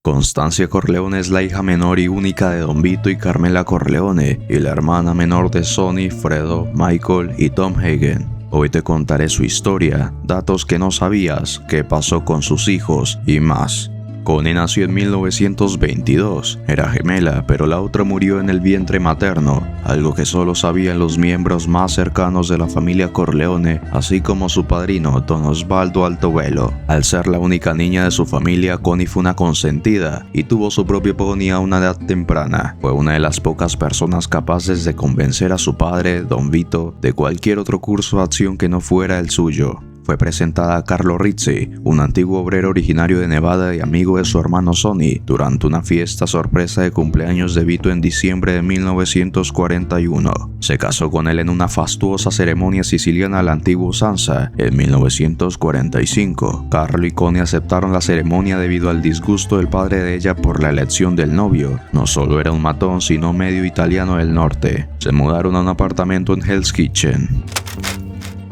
Constancia Corleone es la hija menor y única de Don Vito y Carmela Corleone y la hermana menor de Sonny, Fredo, Michael y Tom Hagen. Hoy te contaré su historia, datos que no sabías, qué pasó con sus hijos y más. Connie nació en 1922, era gemela, pero la otra murió en el vientre materno, algo que solo sabían los miembros más cercanos de la familia Corleone, así como su padrino, Don Osvaldo Altovelo. Al ser la única niña de su familia, Connie fue una consentida y tuvo su propio pony a una edad temprana. Fue una de las pocas personas capaces de convencer a su padre, Don Vito, de cualquier otro curso de acción que no fuera el suyo. Fue presentada a Carlo Rizzi, un antiguo obrero originario de Nevada y amigo de su hermano Sonny, durante una fiesta sorpresa de cumpleaños de Vito en diciembre de 1941. Se casó con él en una fastuosa ceremonia siciliana a la antigua usanza en 1945. Carlo y Connie aceptaron la ceremonia debido al disgusto del padre de ella por la elección del novio. No solo era un matón, sino medio italiano del norte. Se mudaron a un apartamento en Hell's Kitchen.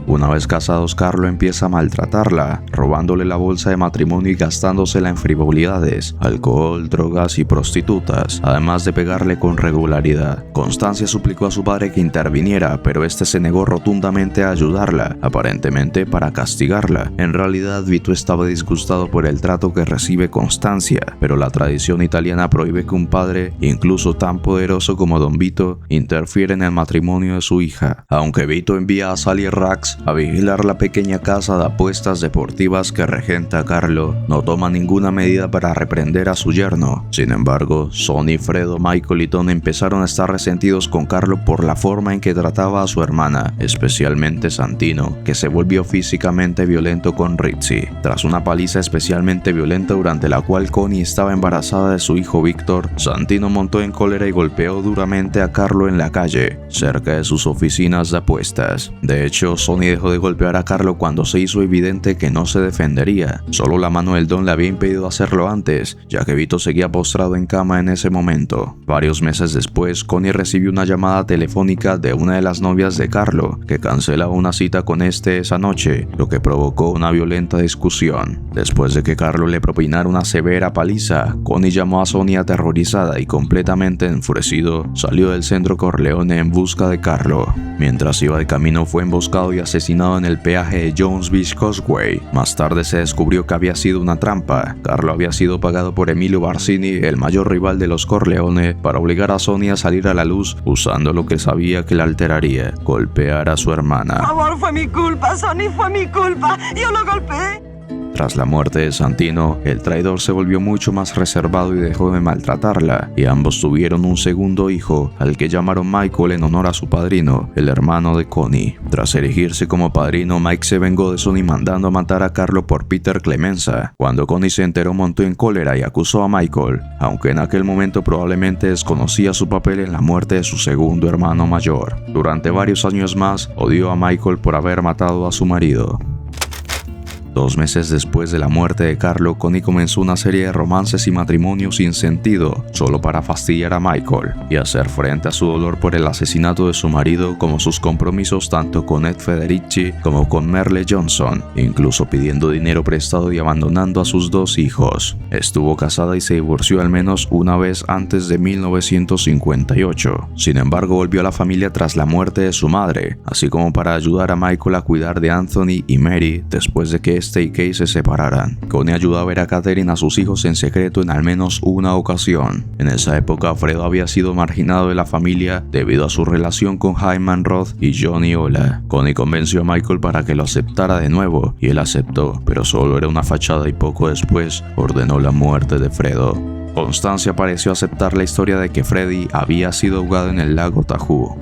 Una vez casados, Carlo empieza a maltratarla, robándole la bolsa de matrimonio y gastándosela en frivolidades, alcohol, drogas y prostitutas, además de pegarle con regularidad. Constancia suplicó a su padre que interviniera, pero este se negó rotundamente a ayudarla, aparentemente para castigarla. En realidad, Vito estaba disgustado por el trato que recibe Constancia, pero la tradición italiana prohíbe que un padre, incluso tan poderoso como Don Vito, interfiera en el matrimonio de su hija. Aunque Vito envía a Sally Rax a vigilar la pequeña casa de apuestas deportivas que regenta Carlo, no toma ninguna medida para reprender a su yerno. Sin embargo, Sonny, Fredo, Michael y Tom empezaron a estar resentidos con Carlo por la forma en que trataba a su hermana, especialmente Santino, que se volvió físicamente violento con Rizzi. Tras una paliza especialmente violenta durante la cual Connie estaba embarazada de su hijo Víctor, Santino montó en cólera y golpeó duramente a Carlo en la calle, cerca de sus oficinas de apuestas. De hecho, Sonny dejó de golpear a Carlo cuando se hizo evidente que no se defendería. Solo la mano del Don le había impedido hacerlo antes, ya que Vito seguía postrado en cama en ese momento. Varios meses después, Connie recibió una llamada telefónica de una de las novias de Carlo, que cancelaba una cita con este esa noche, lo que provocó una violenta discusión. Después de que Carlo le propinara una severa paliza, Connie llamó a Sonny aterrorizada y completamente enfurecido, salió del centro Corleone en busca de Carlo. Mientras iba de camino, fue emboscado y asesinado en el peaje de Jones Beach Causeway. Más tarde se descubrió que había sido una trampa. Carlo había sido pagado por Emilio Barzini, el mayor rival de los Corleone, para obligar a Sonny a salir a la luz usando lo que sabía que la alteraría: golpear a su hermana. Por favor, fue mi culpa, Sonny, fue mi culpa. Yo lo golpeé. Tras la muerte de Santino, el traidor se volvió mucho más reservado y dejó de maltratarla, y ambos tuvieron un segundo hijo, al que llamaron Michael en honor a su padrino, el hermano de Connie. Tras erigirse como padrino, Mike se vengó de Sonny mandando a matar a Carlo por Peter Clemenza. Cuando Connie se enteró, montó en cólera y acusó a Michael, aunque en aquel momento probablemente desconocía su papel en la muerte de su segundo hermano mayor. Durante varios años más, odió a Michael por haber matado a su marido. 2 meses después de la muerte de Carlo, Connie comenzó una serie de romances y matrimonios sin sentido, solo para fastidiar a Michael y hacer frente a su dolor por el asesinato de su marido, como sus compromisos tanto con Ed Federici como con Merle Johnson, incluso pidiendo dinero prestado y abandonando a sus 2 hijos. Estuvo casada y se divorció al menos una vez antes de 1958. Sin embargo, volvió a la familia tras la muerte de su madre, así como para ayudar a Michael a cuidar de Anthony y Mary después de que y Kay se separaran. Connie ayudó a ver a Catherine a sus hijos en secreto en al menos una ocasión. En esa época, Fredo había sido marginado de la familia debido a su relación con Hyman Roth y Johnny Ola. Connie convenció a Michael para que lo aceptara de nuevo, y él aceptó, pero solo era una fachada y poco después ordenó la muerte de Fredo. Constancia pareció aceptar la historia de que Freddy había sido ahogado en el lago Tahoe.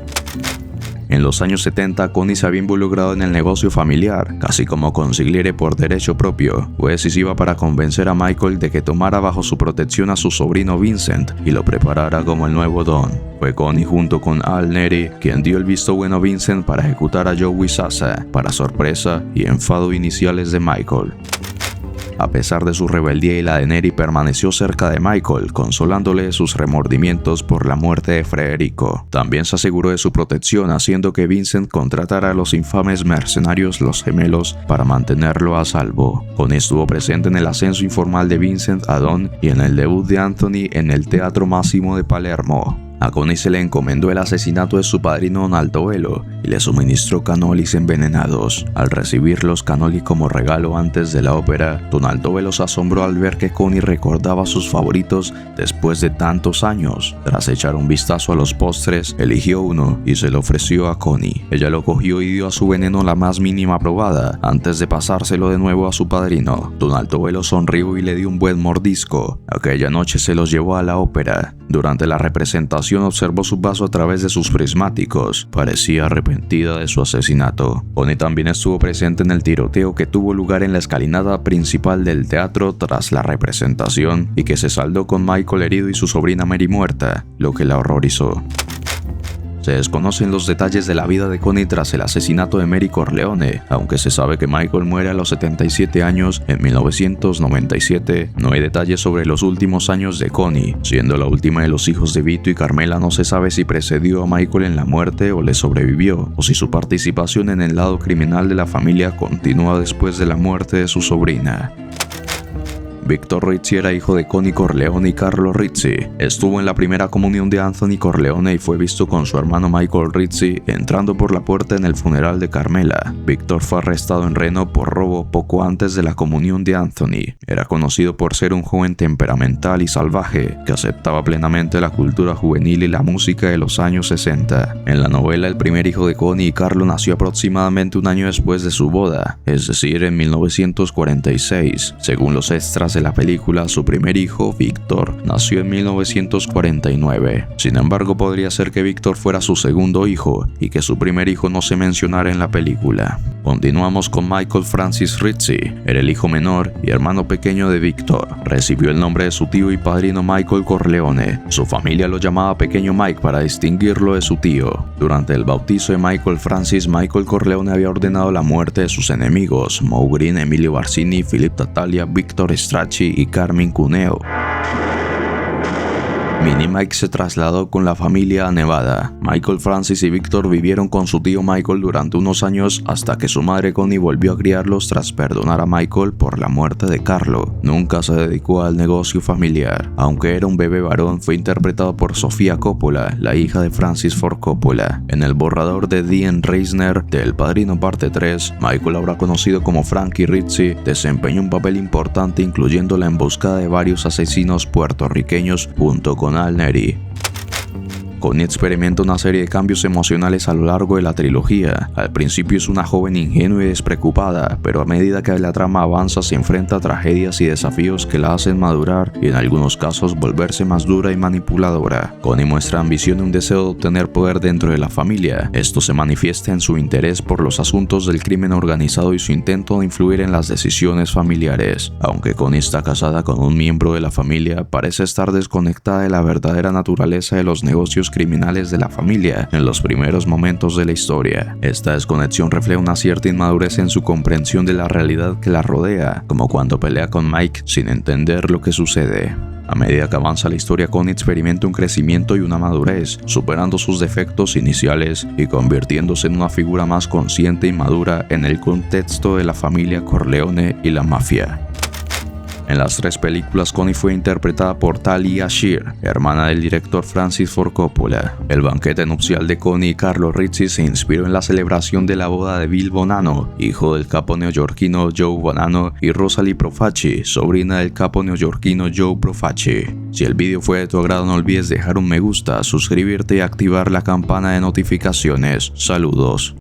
En los años 70, Connie se había involucrado en el negocio familiar, casi como consigliere por derecho propio. Fue decisiva para convencer a Michael de que tomara bajo su protección a su sobrino Vincent y lo preparara como el nuevo Don. Fue Connie junto con Al Neri quien dio el visto bueno a Vincent para ejecutar a Joey Sasa, para sorpresa y enfado iniciales de Michael. A pesar de su rebeldía y la de Neri, permaneció cerca de Michael, consolándole sus remordimientos por la muerte de Federico. También se aseguró de su protección, haciendo que Vincent contratara a los infames mercenarios Los Gemelos para mantenerlo a salvo. Connie estuvo presente en el ascenso informal de Vincent a Don y en el debut de Anthony en el Teatro Massimo de Palermo. A Connie se le encomendó el asesinato de su padrino Don Altobello y le suministró cannolis envenenados. Al recibir los cannoli como regalo antes de la ópera, Don Altobello se asombró al ver que Connie recordaba sus favoritos después de tantos años. Tras echar un vistazo a los postres, eligió uno y se lo ofreció a Connie. Ella lo cogió y dio a su veneno la más mínima probada antes de pasárselo de nuevo a su padrino. Don Altobello sonrió y le dio un buen mordisco. Aquella noche se los llevó a la ópera. Durante la representación observó su vaso a través de sus prismáticos. Parecía arrepentida de su asesinato. Connie también estuvo presente en el tiroteo que tuvo lugar en la escalinata principal del teatro tras la representación y que se saldó con Michael herido y su sobrina Mary muerta, lo que la horrorizó. Se desconocen los detalles de la vida de Connie tras el asesinato de Mary Corleone, aunque se sabe que Michael muere a los 77 años en 1997. No hay detalles sobre los últimos años de Connie. Siendo la última de los hijos de Vito y Carmela, no se sabe si precedió a Michael en la muerte o le sobrevivió, o si su participación en el lado criminal de la familia continúa después de la muerte de su sobrina. Victor Rizzi era hijo de Connie Corleone y Carlo Rizzi. Estuvo en la primera comunión de Anthony Corleone y fue visto con su hermano Michael Rizzi entrando por la puerta en el funeral de Carmela. Victor fue arrestado en Reno por robo poco antes de la comunión de Anthony. Era conocido por ser un joven temperamental y salvaje que aceptaba plenamente la cultura juvenil y la música de los años 60. En la novela, el primer hijo de Connie y Carlo nació aproximadamente un año después de su boda, es decir, en 1946. Según los extras de la película, su primer hijo, Victor, nació en 1949. Sin embargo, podría ser que Victor fuera su segundo hijo y que su primer hijo no se mencionara en la película. Continuamos con Michael Francis Rizzi. Era el hijo menor y hermano pequeño de Victor. Recibió el nombre de su tío y padrino Michael Corleone. Su familia lo llamaba Pequeño Mike para distinguirlo de su tío. Durante el bautizo de Michael Francis, Michael Corleone había ordenado la muerte de sus enemigos, Moe Greene, Emilio Barzini, Philip Tattaglia, Victor Strachey y Carmine Cuneo. Mini Mike se trasladó con la familia a Nevada. Michael Francis y Victor vivieron con su tío Michael durante unos años hasta que su madre Connie volvió a criarlos tras perdonar a Michael por la muerte de Carlo. Nunca se dedicó al negocio familiar. Aunque era un bebé varón, fue interpretado por Sofía Coppola, la hija de Francis Ford Coppola. En el borrador de Dean Reisner de El Padrino Parte 3, Michael, ahora conocido como Frankie Rizzi, desempeñó un papel importante incluyendo la emboscada de varios asesinos puertorriqueños junto con Al Neri. Connie experimenta una serie de cambios emocionales a lo largo de la trilogía. Al principio es una joven ingenua y despreocupada, pero a medida que la trama avanza se enfrenta a tragedias y desafíos que la hacen madurar y en algunos casos volverse más dura y manipuladora. Connie muestra ambición y un deseo de obtener poder dentro de la familia. Esto se manifiesta en su interés por los asuntos del crimen organizado y su intento de influir en las decisiones familiares. Aunque Connie está casada con un miembro de la familia, parece estar desconectada de la verdadera naturaleza de los negocios criminales de la familia en los primeros momentos de la historia. Esta desconexión refleja una cierta inmadurez en su comprensión de la realidad que la rodea, como cuando pelea con Mike sin entender lo que sucede. A medida que avanza la historia, Connie experimenta un crecimiento y una madurez, superando sus defectos iniciales y convirtiéndose en una figura más consciente y madura en el contexto de la familia Corleone y la mafia. En las tres películas, Connie fue interpretada por Talia Shire, hermana del director Francis Ford Coppola. El banquete nupcial de Connie y Carlo Rizzi se inspiró en la celebración de la boda de Bill Bonanno, hijo del capo neoyorquino Joe Bonanno, y Rosalie Profaci, sobrina del capo neoyorquino Joe Profaci. Si el vídeo fue de tu agrado, no olvides dejar un me gusta, suscribirte y activar la campana de notificaciones. Saludos.